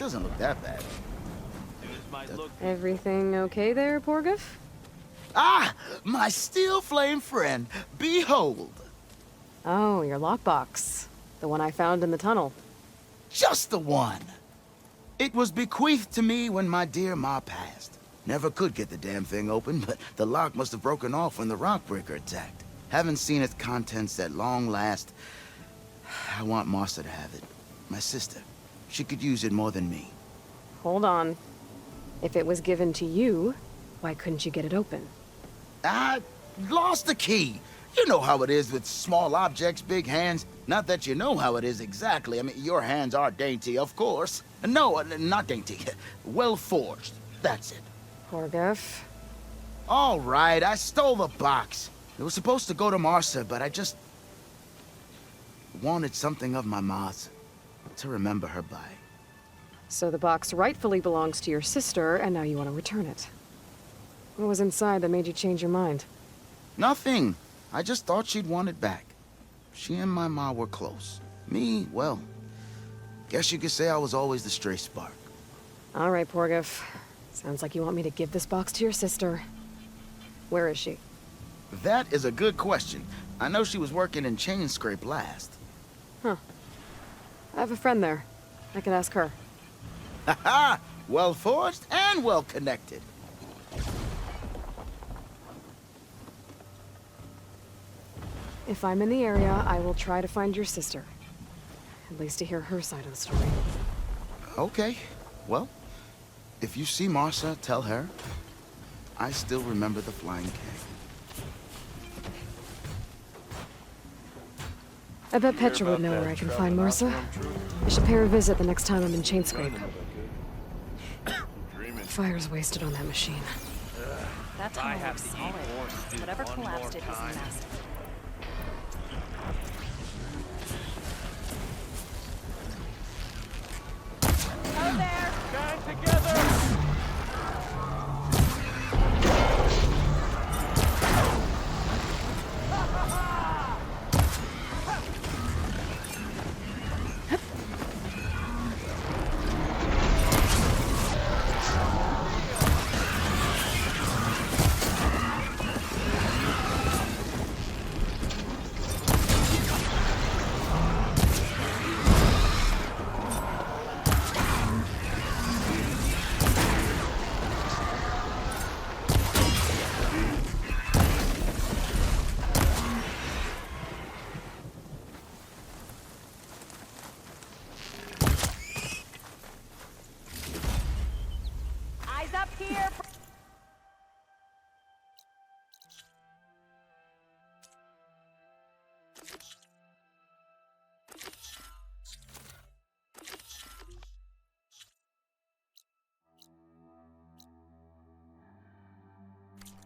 doesn't look that bad. Everything okay there, Porgif? Ah! My steel flame friend, behold! Oh, your lockbox. The one I found in the tunnel. Just the one! It was bequeathed to me when my dear ma passed. Never could get the damn thing open, but the lock must have broken off when the rockbreaker attacked. Haven't seen its contents at long last. I want Martha to have it. My sister. She could use it more than me. Hold on. If it was given to you, why couldn't you get it open? I lost the key. You know how it is with small objects, big hands. Not that you know how it is exactly. I mean, your hands are dainty, of course. No, not dainty. Well forged. That's it. Porgif. All right, I stole the box. It was supposed to go to Martha, but I just wanted something of my ma's to remember her by. So the box rightfully belongs to your sister, and now you want to return it. What was inside that made you change your mind? Nothing. I just thought she'd want it back. She and my ma were close. Me, well, guess you could say I was always the stray spark. All right, Porgif. Sounds like you want me to give this box to your sister. Where is she? That is a good question. I know she was working in Chain Scrape last. Huh. I have a friend there. I could ask her. Ha-ha! Well forged and well connected. If I'm in the area, I will try to find your sister. At least to hear her side of the story. Okay. Well, if you see Martha, tell her I still remember the flying keg. I bet Petra would know where I can find Martha. I should pay her a visit the next time I'm in Chainscrape. Fire's wasted on that machine. That tunnel looks solid. Whatever collapsed it is massive. Go there! Stand together! Eyes up here!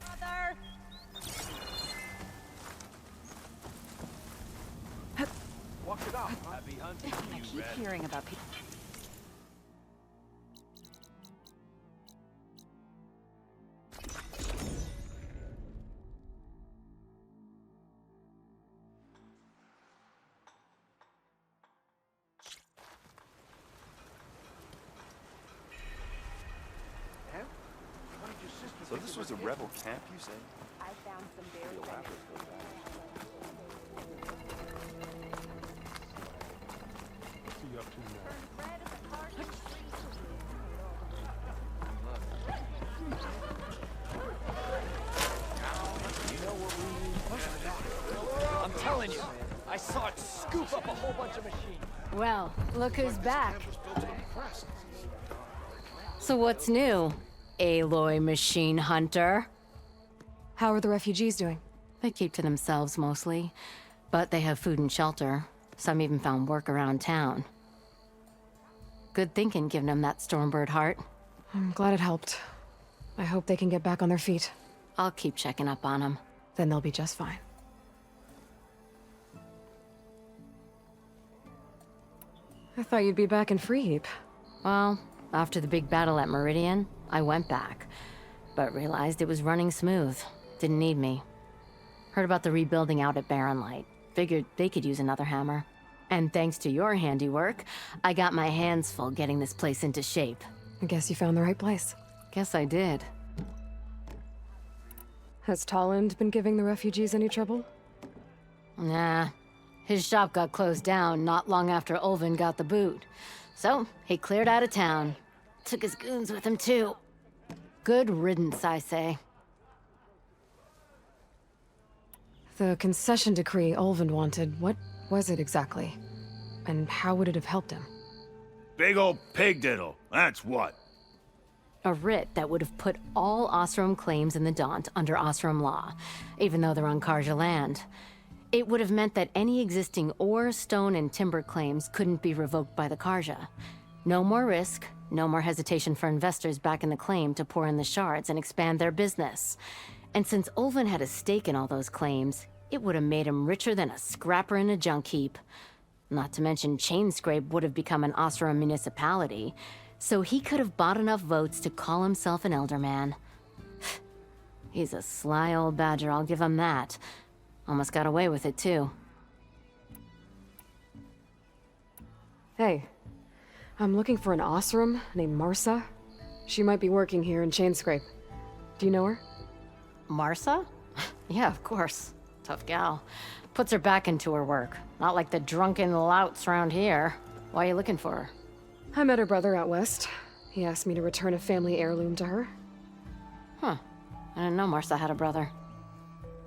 Mother! Walk it off. Happy hunting. I keep hearing about people. So this was a rebel camp, you say? I found some very I'm telling you, I saw it scoop up a whole bunch of machines. Well, look who's back. So what's new, Aloy Machine Hunter? How are the refugees doing? They keep to themselves mostly, but they have food and shelter. Some even found work around town. Good thinking giving them that Stormbird heart. I'm glad it helped. I hope they can get back on their feet. I'll keep checking up on them. Then they'll be just fine. I thought you'd be back in Freeheap. Well, after the big battle at Meridian, I went back, but realized it was running smooth. Didn't need me. Heard about the rebuilding out at Barren Light. Figured they could use another hammer. And thanks to your handiwork, I got my hands full getting this place into shape. I guess you found the right place. Guess I did. Has Tolland been giving the refugees any trouble? Nah. His shop got closed down not long after Ulvin got the boot. So, he cleared out of town. Took his goons with him, too. Good riddance, I say. The concession decree Ulvin wanted, what was it exactly? And how would it have helped him? Big old pig diddle, that's what. A writ that would have put all Osram claims in the Daunt under Osram law, even though they're on Karja land. It would have meant that any existing ore, stone, and timber claims couldn't be revoked by the Karja. No more risk, no more hesitation for investors backing the claim to pour in the shards and expand their business. And since Ulvin had a stake in all those claims, it would have made him richer than a scrapper in a junk heap. Not to mention Chainscrape would have become an Osram municipality, so he could have bought enough votes to call himself an elderman. He's a sly old badger, I'll give him that. Almost got away with it, too. Hey, I'm looking for an Osram named Marsa. She might be working here in Chainscrape. Do you know her? Marsa? Yeah, of course. Tough gal. Puts her back into her work. Not like the drunken louts around here. Why are you looking for her? I met her brother out west. He asked me to return a family heirloom to her. Huh. I didn't know Marsa had a brother.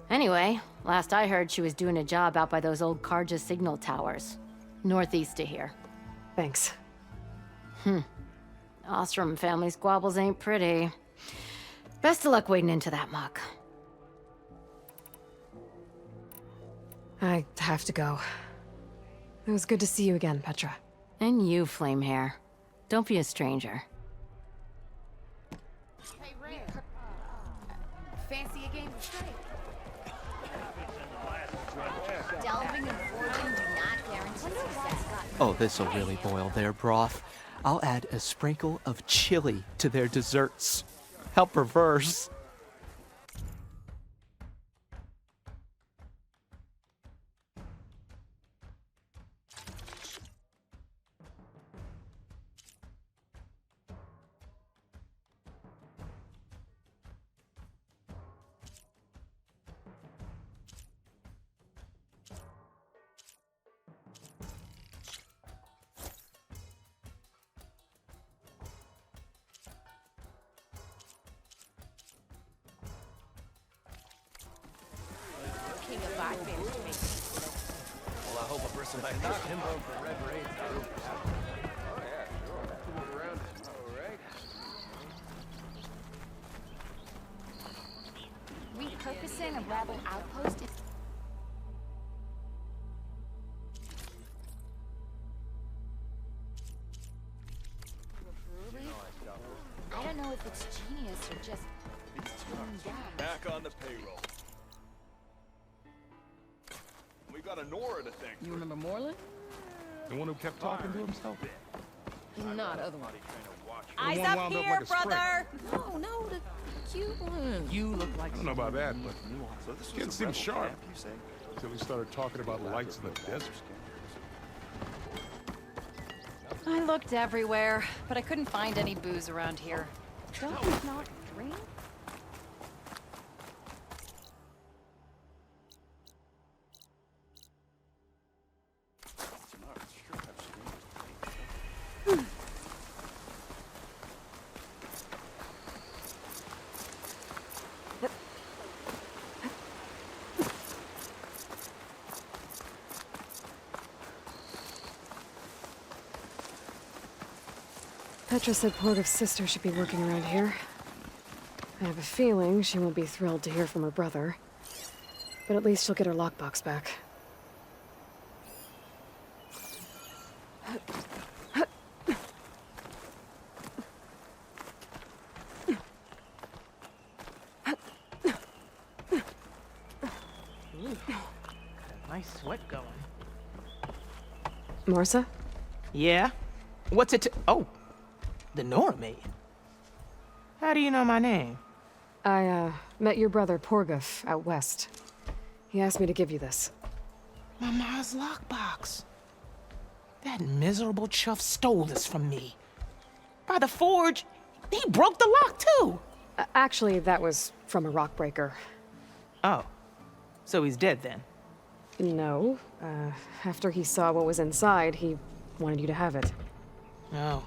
Anyway, last I heard she was doing a job out by those old Karja signal towers. Northeast of here. Thanks. Ostrom family squabbles ain't pretty. Best of luck wading into that muck. I have to go. It was good to see you again, Petra. And you, Flamehair. Don't be a stranger. Hey, Ray. Fancy a game of straight? Delving and forging do not guarantee success. Oh, this'll really boil their broth. I'll add a sprinkle of chili to their desserts. How perverse. King of vids managed to make it. Well, I hope a person like this can vote for Red Raid's Repurposing a rebel outpost is... I don't know if it's genius or just tuned down. back on the payroll. We got a Nora to thank. You remember Moreland? The one who kept talking to himself? Not other one. Eyes one up wound up here, like a spring. brother! No, the cute one. You look like I don't know about that, but So this kid was a seemed rebel sharp camp, you say? until he started talking about lights in the desert. I looked everywhere, but I couldn't find any booze around here. Don't you not drink? Petra said Porgov's sister should be working around here. I have a feeling she won't be thrilled to hear from her brother. But at least she'll get her lockbox back. Nice sweat going. Marsa? Yeah? What's it oh, the Nora maid. How do you know my name? I, met your brother Porgov out west. He asked me to give you this. My ma's lockbox. That miserable chuff stole this from me. By the forge, he broke the lock too. Actually, that was from a rock breaker. Oh, so he's dead then? No. After he saw what was inside, he wanted you to have it. Oh,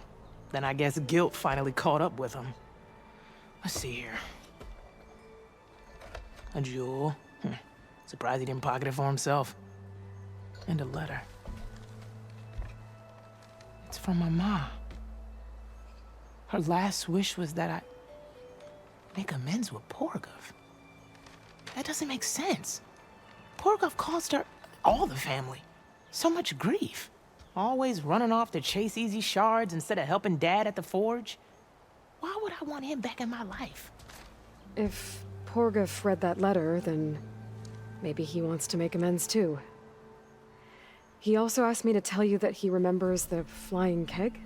then I guess guilt finally caught up with him. Let's see here. A jewel. Surprised he didn't pocket it for himself. And a letter. It's from my mom. Her last wish was that I make amends with Porgov. That doesn't make sense. Porgov caused her, all the family, so much grief. Always running off to chase easy shards instead of helping Dad at the forge. Why would I want him back in my life? If Porgov read that letter, then maybe he wants to make amends too. He also asked me to tell you that he remembers the flying keg.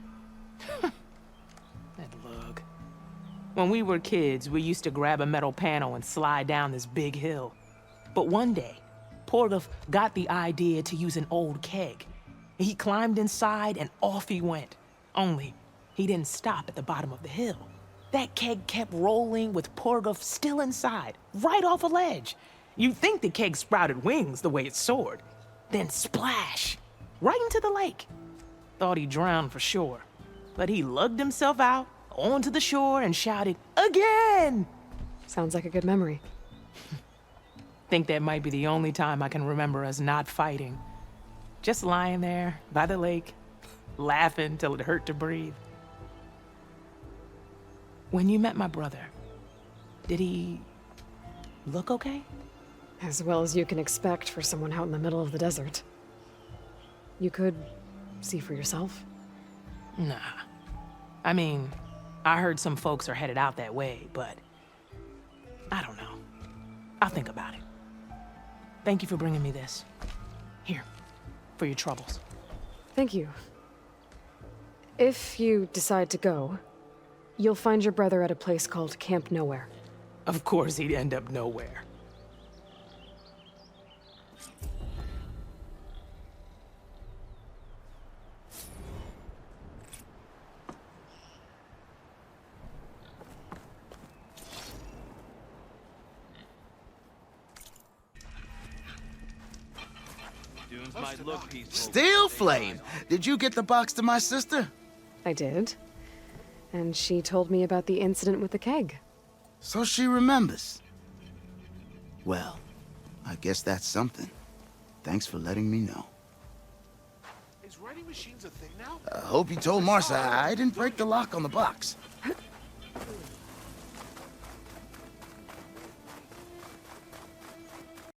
That lug. When we were kids, we used to grab a metal panel and slide down this big hill. But one day, Porgov got the idea to use an old keg. He climbed inside and off he went. Only, he didn't stop at the bottom of the hill. That keg kept rolling with Porgov still inside, right off a ledge. You'd think the keg sprouted wings the way it soared. Then splash! Right into the lake. Thought he drowned for sure. But he lugged himself out, onto the shore, and shouted, "Again!" Sounds like a good memory. Think that might be the only time I can remember us not fighting. Just lying there, by the lake, laughing till it hurt to breathe. When you met my brother, did he look okay? As well as you can expect for someone out in the middle of the desert. You could see for yourself. Nah. I mean, I heard some folks are headed out that way, but I don't know. I'll think about it. Thank you for bringing me this. Here, for your troubles. Thank you. If you decide to go, you'll find your brother at a place called Camp Nowhere. Of course he'd end up nowhere. Might look peaceful. Steel Flame! Did you get the box to my sister? I did. And she told me about the incident with the keg. So she remembers. Well, I guess that's something. Thanks for letting me know. Is writing machines a thing now? I hope you told Marcia I didn't break the lock on the box.